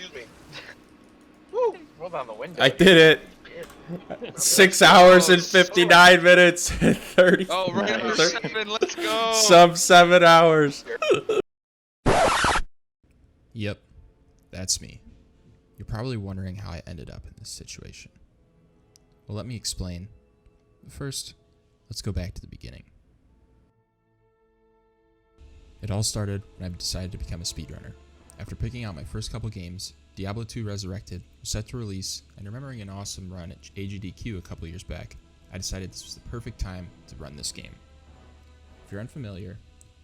Excuse me. Woo! Roll down the window. I did it. 6 hours and 59 minutes and 30. Oh, we're getting 7. Let's go. Some 7 hours. Yep, that's me. You're probably wondering how I ended up in this situation. Well, let me explain. But first, let's go back to the beginning. It all started when I decided to become a speedrunner. After picking out my first couple games, Diablo 2 Resurrected was set to release, and remembering an awesome run at AGDQ a couple years back, I decided this was the perfect time to run this game. If you're unfamiliar,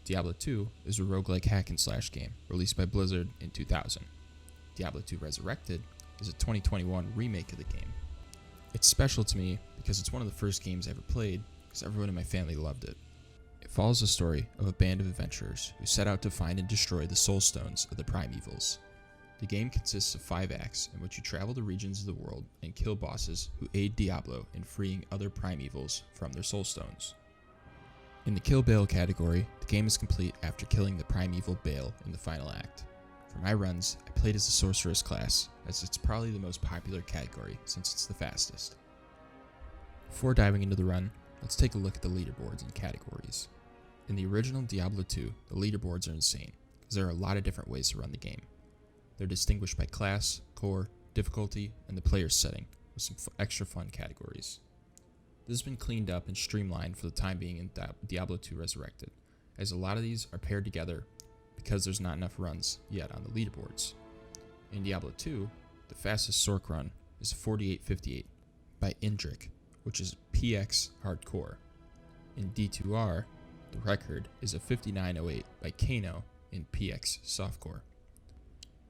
Diablo 2 is a roguelike hack and slash game released by Blizzard in 2000. Diablo 2 Resurrected is a 2021 remake of the game. It's special to me because it's one of the first games I ever played because everyone in my family loved it. It follows the story of a band of adventurers who set out to find and destroy the soul stones of the primevals. The game consists of 5 acts in which you travel the regions of the world and kill bosses who aid Diablo in freeing other primevals from their soul stones. In the Kill Baal category, the game is complete after killing the primeval Baal in the final act. For my runs, I played as the sorceress class, as it's probably the most popular category since it's the fastest. Before diving into the run, let's take a look at the leaderboards and categories. In the original Diablo 2, the leaderboards are insane, because there are a lot of different ways to run the game. They're distinguished by class, core, difficulty, and the player's setting, with some extra fun categories. This has been cleaned up and streamlined for the time being in Diablo 2 Resurrected, as a lot of these are paired together because there's not enough runs yet on the leaderboards. In Diablo 2, the fastest Sorc run is 48:58 by Indrik, which is PX Hardcore. In D2R, the record is a 59:08 by Kano in PX Softcore.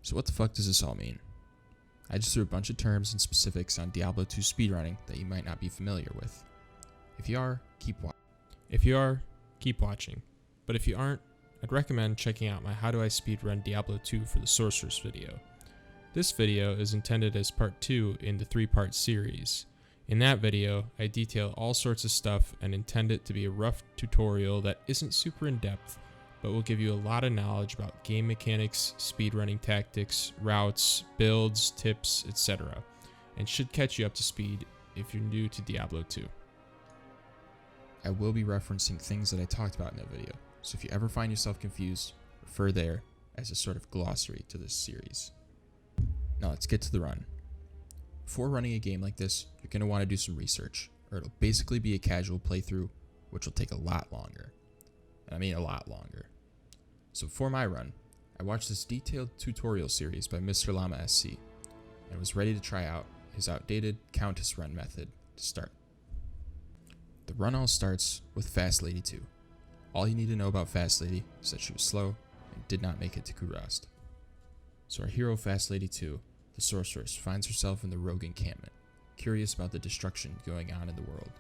So what the fuck does this all mean? I just threw a bunch of terms and specifics on Diablo 2 speedrunning that you might not be familiar with. If you are, keep watching. But if you aren't, I'd recommend checking out my How Do I Speedrun Diablo 2 for the Sorceress video. This video is intended as part 2 in the 3-part series. In that video, I detail all sorts of stuff and intend it to be a rough tutorial that isn't super in-depth, but will give you a lot of knowledge about game mechanics, speedrunning tactics, routes, builds, tips, etc., and should catch you up to speed if you're new to Diablo 2. I will be referencing things that I talked about in that video, so if you ever find yourself confused, refer there as a sort of glossary to this series. Now let's get to the run. Before running a game like this, you're going to want to do some research, or it'll basically be a casual playthrough, which will take a lot longer. And I mean a lot longer. So for my run, I watched this detailed tutorial series by Mr. Llama SC, and was ready to try out his outdated Countess run method to start. The run all starts with Fast Lady 2. All you need to know about Fast Lady is that she was slow and did not make it to Kurast. So our hero Fast Lady 2, the sorceress, finds herself in the rogue encampment, curious about the destruction going on in the world.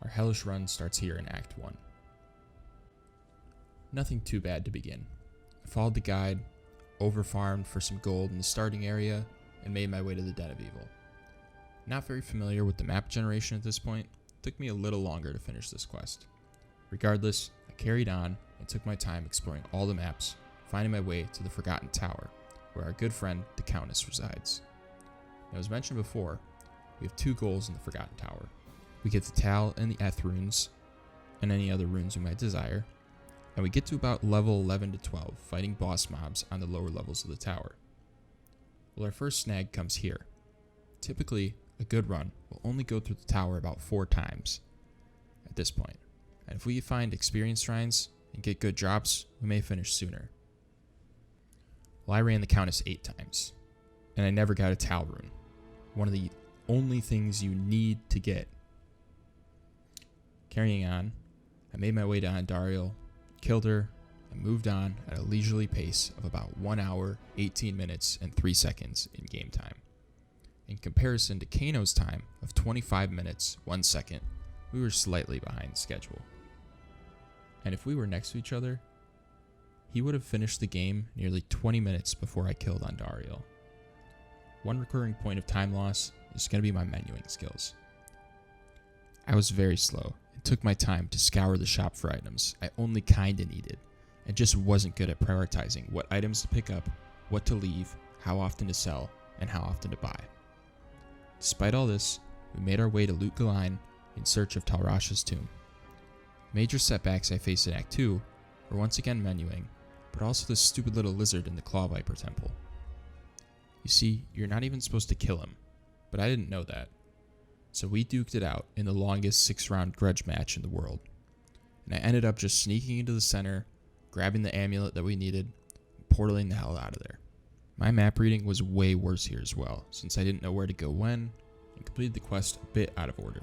Our hellish run starts here in Act 1. Nothing too bad to begin. I followed the guide, overfarmed for some gold in the starting area, and made my way to the Den of Evil. Not very familiar with the map generation at this point, it took me a little longer to finish this quest. Regardless, I carried on and took my time exploring all the maps, finding my way to the Forgotten Tower, where our good friend, the Countess, resides. Now, as mentioned before, we have 2 goals in the Forgotten Tower. We get the Tal and the Eth runes, and any other runes we might desire, and we get to about level 11 to 12, fighting boss mobs on the lower levels of the tower. Well, our first snag comes here. Typically, a good run will only go through the tower about 4 times at this point, and if we find experience shrines and get good drops, we may finish sooner. Well, I ran the Countess 8 times, and I never got a Tal rune, one of the only things you need to get. Carrying on, I made my way to Andariel, killed her, and moved on at a leisurely pace of about 1 hour, 18 minutes, and 3 seconds in game time. In comparison to Kano's time of 25 minutes, 1 second, we were slightly behind schedule. And if we were next to each other, he would have finished the game nearly 20 minutes before I killed Andariel. One recurring point of time loss is going to be my menuing skills. I was very slow and took my time to scour the shop for items I only kinda needed, and just wasn't good at prioritizing what items to pick up, what to leave, how often to sell, and how often to buy. Despite all this, we made our way to Loot Galine in search of Talras Tomb. Major setbacks I faced in Act 2 were once again menuing, but also the stupid little lizard in the Claw Viper Temple. You see, you're not even supposed to kill him, but I didn't know that. So we duked it out in the longest 6-round grudge match in the world. And I ended up just sneaking into the center, grabbing the amulet that we needed, and portaling the hell out of there. My map reading was way worse here as well, since I didn't know where to go when, and completed the quest a bit out of order.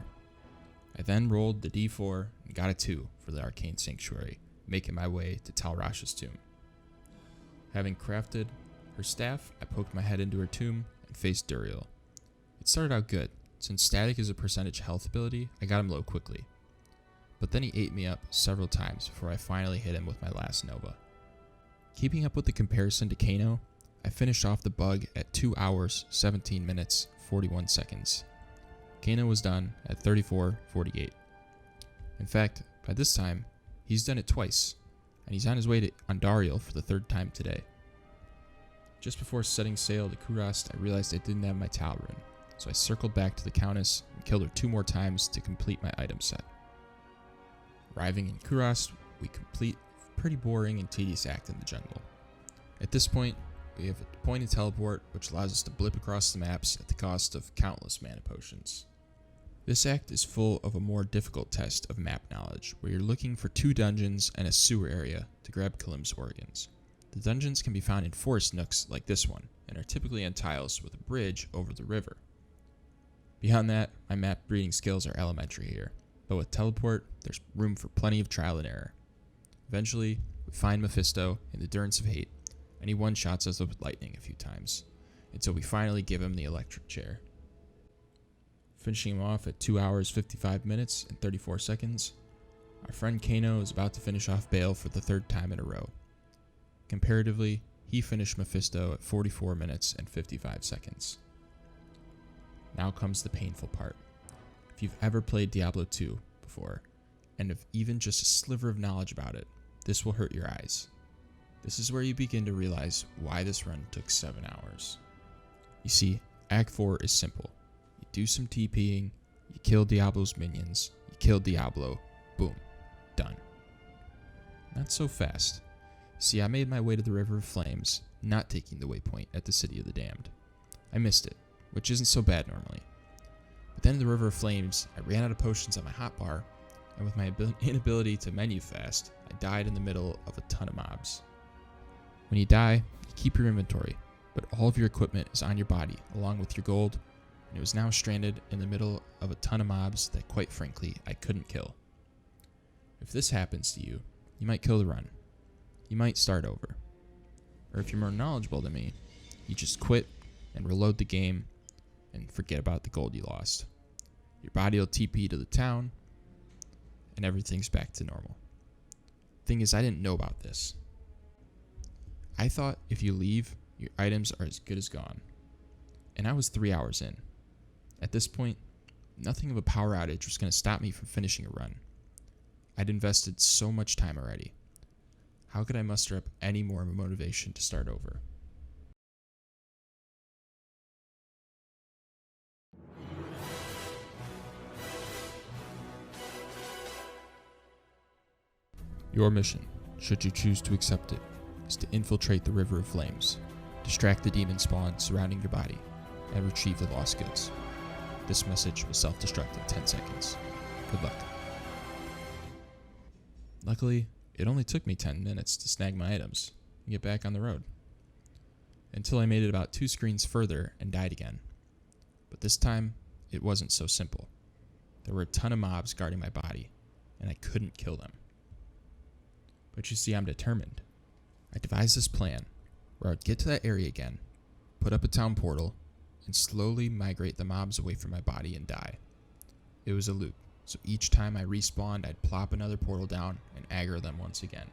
I then rolled the D4 and got a 2 for the Arcane Sanctuary, making my way to Talras Tomb. Having crafted her staff, I poked my head into her tomb and faced Duriel. It started out good. Since static is a percentage health ability, I got him low quickly. But then he ate me up several times before I finally hit him with my last Nova. Keeping up with the comparison to Kano, I finished off the bug at 2 hours, 17 minutes, 41 seconds. Kano was done at 34:48. In fact, by this time, he's done it twice, and he's on his way to Andariel for the 3rd time today. Just before setting sail to Kurast, I realized I didn't have my Tal rune, so I circled back to the Countess and killed her 2 more times to complete my item set. Arriving in Kurast, we complete a pretty boring and tedious act in the jungle. At this point, we have a pointed teleport which allows us to blip across the maps at the cost of countless mana potions. This act is full of a more difficult test of map knowledge, where you're looking for 2 dungeons and a sewer area to grab Kalim's organs. The dungeons can be found in forest nooks like this one, and are typically on tiles with a bridge over the river. Beyond that, my map reading skills are elementary here, but with teleport, there's room for plenty of trial and error. Eventually, we find Mephisto in the Durance of Hate, and he one-shots us with lightning a few times, until we finally give him the electric chair. Finishing him off at 2 hours, 55 minutes, and 34 seconds, our friend Kano is about to finish off Baal for the 3rd time in a row. Comparatively, he finished Mephisto at 44 minutes and 55 seconds. Now comes the painful part. If you've ever played Diablo 2 before, and have even just a sliver of knowledge about it, this will hurt your eyes. This is where you begin to realize why this run took 7 hours. You see, Act 4 is simple. You do some TPing, you kill Diablo's minions, you kill Diablo, boom, done. Not so fast. See, I made my way to the River of Flames, not taking the waypoint at the City of the Damned. I missed it, which isn't so bad normally. But then in the River of Flames, I ran out of potions on my hotbar, and with my inability to menu fast, I died in the middle of a ton of mobs. When you die, you keep your inventory, but all of your equipment is on your body, along with your gold, and it was now stranded in the middle of a ton of mobs that, quite frankly, I couldn't kill. If this happens to you, you might kill the run. You might start over. Or if you're more knowledgeable than me, you just quit and reload the game and forget about the gold you lost. Your body will TP to the town and everything's back to normal. Thing is, I didn't know about this. I thought if you leave, your items are as good as gone. And I was 3 hours in. At this point, nothing of a power outage was going to stop me from finishing a run. I'd invested so much time already. How could I muster up any more motivation to start over? Your mission, should you choose to accept it, is to infiltrate the River of Flames, distract the demon spawn surrounding your body, and retrieve the lost goods. This message will self-destruct in 10 seconds. Good luck. Luckily, it only took me 10 minutes to snag my items and get back on the road. Until I made it about 2 screens further and died again. But this time, it wasn't so simple. There were a ton of mobs guarding my body, and I couldn't kill them. But you see, I'm determined. I devised this plan where I'd get to that area again, put up a town portal, and slowly migrate the mobs away from my body and die. It was a loop, so each time I respawned, I'd plop another portal down and aggro them once again.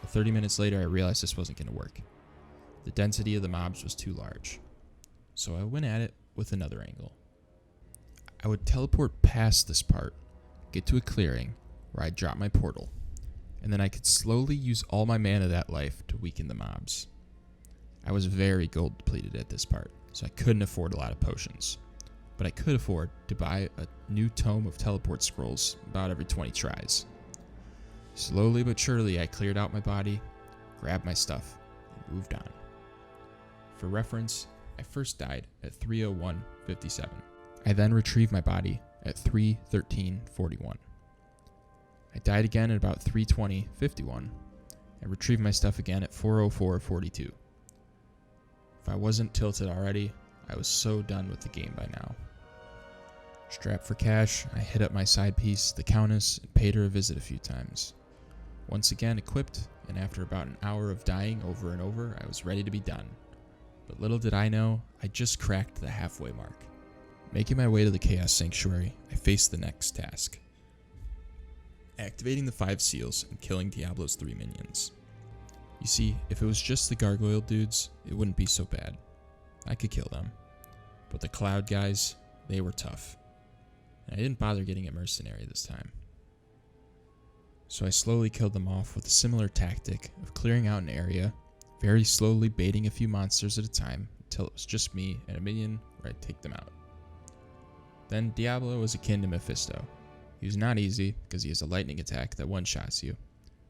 But 30 minutes later, I realized this wasn't going to work. The density of the mobs was too large. So I went at it with another angle. I would teleport past this part, get to a clearing where I'd drop my portal, and then I could slowly use all my mana that life to weaken the mobs. I was very gold depleted at this part, so I couldn't afford a lot of potions. But I could afford to buy a new tome of teleport scrolls about every 20 tries. Slowly but surely I cleared out my body, grabbed my stuff, and moved on. For reference, I first died at 3:01:57. I then retrieved my body at 3:13:41. I died again at about 3:20:51 and retrieved my stuff again at 4:04:42. If I wasn't tilted already, I was so done with the game by now. Strapped for cash, I hit up my side piece, the Countess, and paid her a visit a few times. Once again equipped, and after about an hour of dying over and over, I was ready to be done. But little did I know, I just cracked the halfway mark. Making my way to the Chaos Sanctuary, I faced the next task. Activating the 5 seals and killing Diablo's 3 minions. You see, if it was just the gargoyle dudes, it wouldn't be so bad. I could kill them. But the cloud guys, they were tough. And I didn't bother getting a mercenary this time. So I slowly killed them off with a similar tactic of clearing out an area, very slowly baiting a few monsters at a time until it was just me and a minion where I'd take them out. Then Diablo was akin to Mephisto. He was not easy because he has a lightning attack that one-shots you,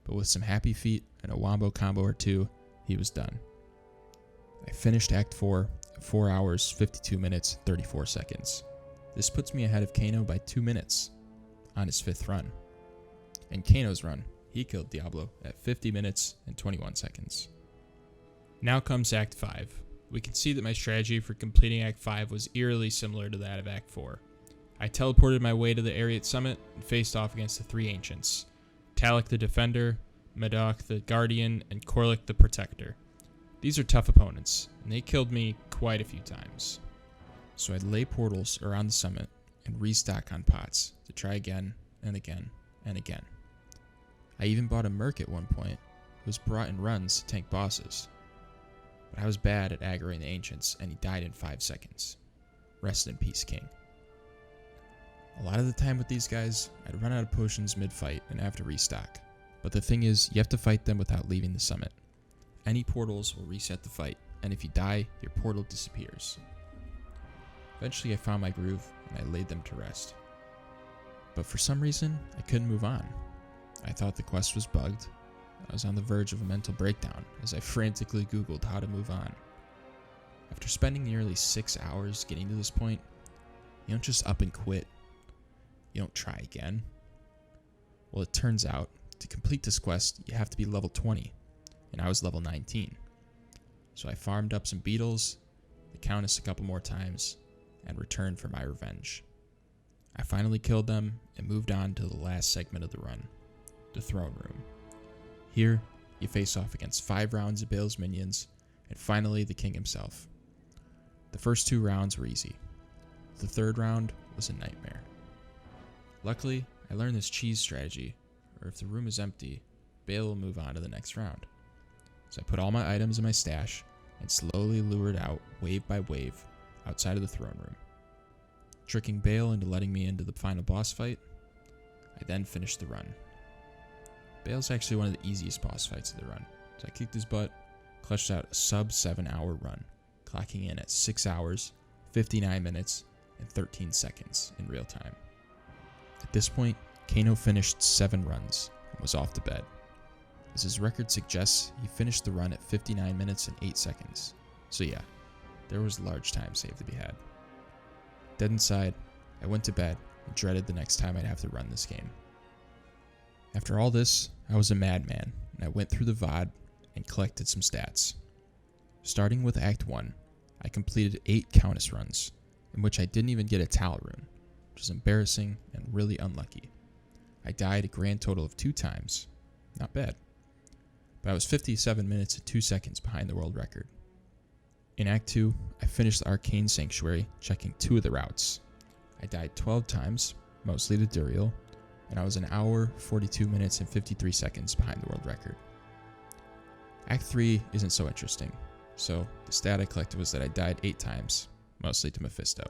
but with some happy feet and a wombo combo or two, he was done. I finished Act 4 at 4 hours, 52 minutes, 34 seconds. This puts me ahead of Kano by 2 minutes on his 5th run. In Kano's run, he killed Diablo at 50 minutes and 21 seconds. Now comes Act 5. We can see that my strategy for completing Act 5 was eerily similar to that of Act 4. I teleported my way to the Ariat Summit and faced off against the 3 ancients, Talik the Defender, Medoc the Guardian, and Korlik the Protector. These are tough opponents, and they killed me quite a few times. So I'd lay portals around the summit and restock on pots to try again and again and again. I even bought a merc at one point who was brought in runs to tank bosses. But I was bad at aggroing the ancients, and he died in 5 seconds. Rest in peace, King. A lot of the time with these guys, I'd run out of potions mid-fight and have to restock. But the thing is, you have to fight them without leaving the summit. Any portals will reset the fight, and if you die, your portal disappears. Eventually I found my groove, and I laid them to rest. But for some reason, I couldn't move on. I thought the quest was bugged. I was on the verge of a mental breakdown as I frantically Googled how to move on. After spending nearly 6 hours getting to this point, you don't just up and quit. You don't try again. Well, it turns out, to complete this quest, you have to be level 20, and I was level 19. So I farmed up some beetles, the Countess a couple more times, and returned for my revenge. I finally killed them and moved on to the last segment of the run, the throne room. Here, you face off against 5 rounds of Baal's minions, and finally the king himself. The first 2 rounds were easy. The 3rd round was a nightmare. Luckily, I learned this cheese strategy, or if the room is empty, Baal will move on to the next round. So I put all my items in my stash and slowly lured out wave by wave outside of the throne room. Tricking Baal into letting me into the final boss fight, I then finished the run. Baal's actually one of the easiest boss fights of the run, so I kicked his butt, clutched out a sub 7 hour run, clocking in at 6 hours, 59 minutes, and 13 seconds in real time. At this point, Kano finished 7 runs and was off to bed. As his record suggests, he finished the run at 59 minutes and 8 seconds. So yeah, there was large time saved to be had. Dead inside, I went to bed and dreaded the next time I'd have to run this game. After all this, I was a madman, and I went through the VOD and collected some stats. Starting with Act 1, I completed 8 Countess runs, in which I didn't even get a Tal rune, which is embarrassing and really unlucky. I died a grand total of 2 times. Not bad. But I was 57 minutes and 2 seconds behind the world record. In Act 2, I finished the Arcane Sanctuary, checking 2 of the routes. I died 12 times, mostly to Duriel, and I was an hour, 42 minutes, and 53 seconds behind the world record. Act 3 isn't so interesting, so the stat I collected was that I died 8 times, mostly to Mephisto.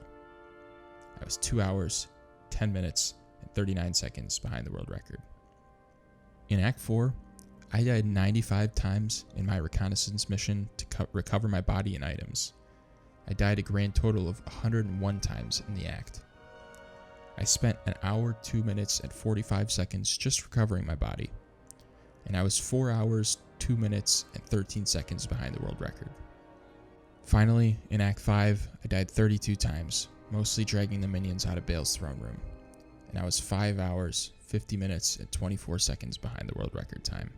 I was 2 hours, 10 minutes, and 39 seconds behind the world record. In Act 4, I died 95 times in my reconnaissance mission to recover my body and items. I died a grand total of 101 times in the act. I spent an hour, 2 minutes, and 45 seconds just recovering my body. And I was 4 hours, 2 minutes, and 13 seconds behind the world record. Finally, in Act 5, I died 32 times, mostly dragging the minions out of Baal's throne room. And I was 5 hours, 50 minutes, and 24 seconds behind the world record time.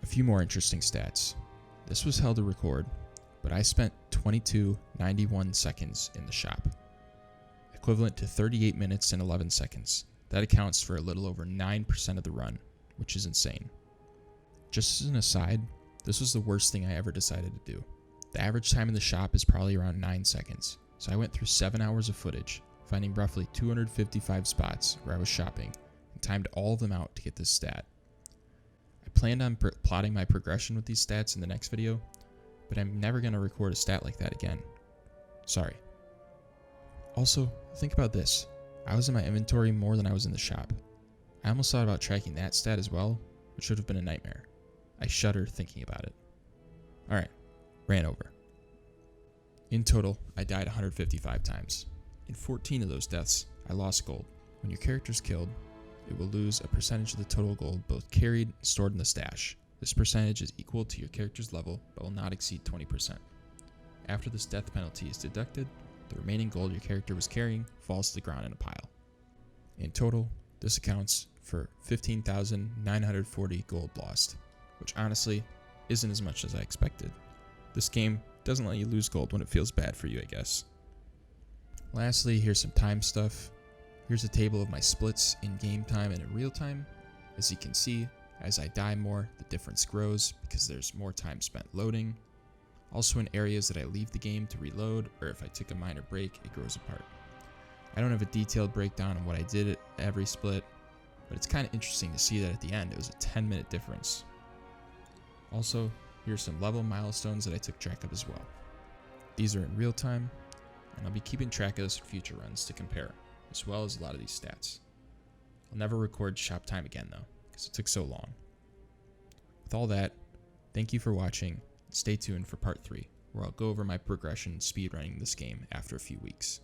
A few more interesting stats. This was held to record, but I spent 22.91 seconds in the shop, equivalent to 38 minutes and 11 seconds. That accounts for a little over 9% of the run, which is insane. Just as an aside, this was the worst thing I ever decided to do. The average time in the shop is probably around 9 seconds, so I went through 7 hours of footage, finding roughly 255 spots where I was shopping, and timed all of them out to get this stat. I planned on plotting my progression with these stats in the next video, but I'm never going to record a stat like that again. Sorry. Also, think about this. I was in my inventory more than I was in the shop. I almost thought about tracking that stat as well, which would have been a nightmare. I shudder thinking about it. Alright, ran over. In total, I died 155 times. In 14 of those deaths, I lost gold. When your character is killed, it will lose a percentage of the total gold both carried and stored in the stash. This percentage is equal to your character's level, but will not exceed 20%. After this death penalty is deducted, the remaining gold your character was carrying falls to the ground in a pile. In total, this accounts for 15,940 gold lost, which honestly isn't as much as I expected. This game doesn't let you lose gold when it feels bad for you, I guess. Lastly, here's some time stuff. Here's a table of my splits in game time and in real time. As you can see, as I die more, the difference grows because there's more time spent loading. Also in areas that I leave the game to reload, or if I took a minor break, it grows apart. I don't have a detailed breakdown on what I did at every split, but it's kind of interesting to see that at the end it was a 10-minute difference. Also, here's some level milestones that I took track of as well. These are in real time, and I'll be keeping track of this for future runs to compare, as well as a lot of these stats. I'll never record shop time again though, because it took so long. With all that, thank you for watching, and stay tuned for part 3, where I'll go over my progression speedrunning this game after a few weeks.